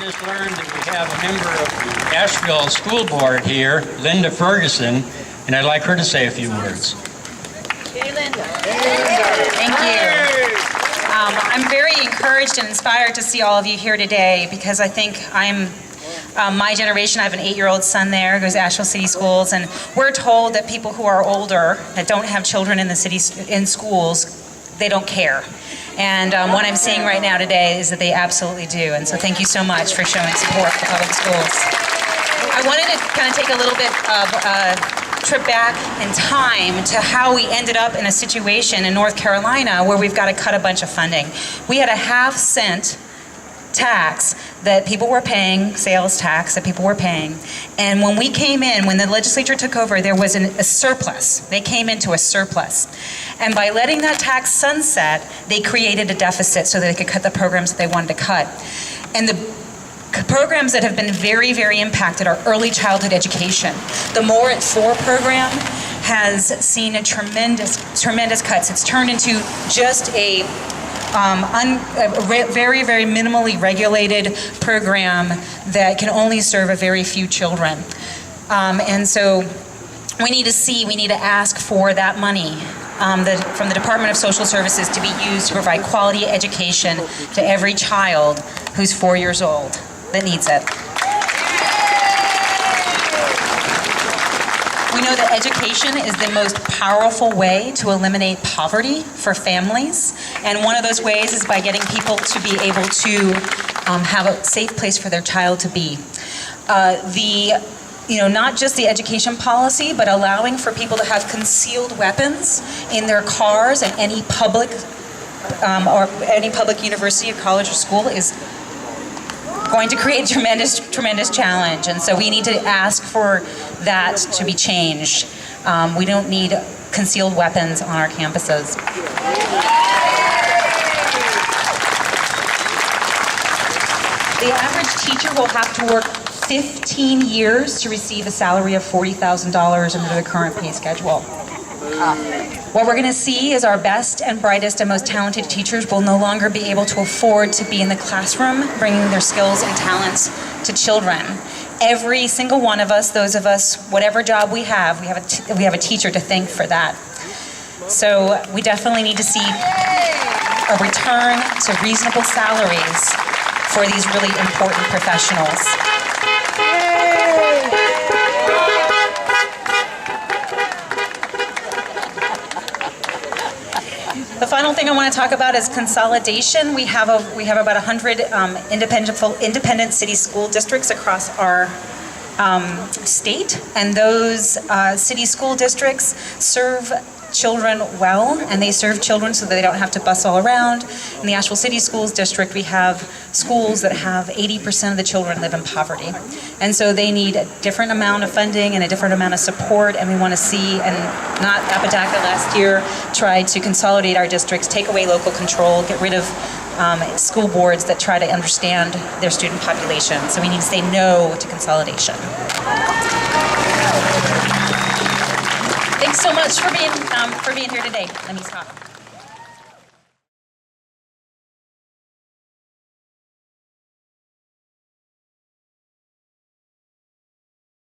just learned that we have a member of the Asheville School Board here, Linda Ferguson, and I'd like her to say a few words. Hey, Linda. Thank you. I'm very encouraged and inspired to see all of you here today because I think my generation, I have an 8-year-old son there who goes to Asheville City Schools, and we're told that people who are older, that don't have children in the city, in schools, they don't care. And what I'm seeing right now today is that they absolutely do. And so thank you so much for showing support for public schools. I wanted to kind of take a little bit of a trip back in time to how we ended up in a situation in North Carolina where we've got to cut a bunch of funding. We had a half-cent tax that people were paying, sales tax that people were paying. And when we came in, when the legislature took over, there was a surplus. They came into a surplus. And by letting that tax sunset, they created a deficit so that they could cut the programs that they wanted to cut. And the programs that have been very, very impacted are early childhood education. The More at 4 program has seen a tremendous cuts. It's turned into just a very, very minimally regulated program that can only serve a very few children. And so we need to ask for that money from the Department of Social Services to be used to provide quality education to every child who's 4 years old that needs it. We know that education is the most powerful way to eliminate poverty for families, and one of those ways is by getting people to be able to have a safe place for their child to be. Not just the education policy, but allowing for people to have concealed weapons in their cars at any public university or college or school is going to create a tremendous challenge. And so we need to ask for that to be changed. We don't need concealed weapons on our campuses. The average teacher will have to work 15 years to receive a salary of $40,000 under the current pay schedule. What we're going to see is our best and brightest and most talented teachers will no longer be able to afford to be in the classroom bringing their skills and talents to children. Every single one of us, those of us, whatever job we have a teacher to thank for that. So we definitely need to see a return to reasonable salaries for these really important professionals. The final thing I want to talk about is consolidation. We have about 100 independent city school districts across our state, and those city school districts serve children well, and they serve children so that they don't have to bus all around. In the Asheville City Schools District, we have schools that have 80% of the children live in poverty. And so they need a different amount of funding and a different amount of support, and we want to see, and not Apodaca last year tried to consolidate our districts, take away local control, get rid of school boards that try to understand their student population. So we need to say no to consolidation. Thanks so much for being here today. Let me stop.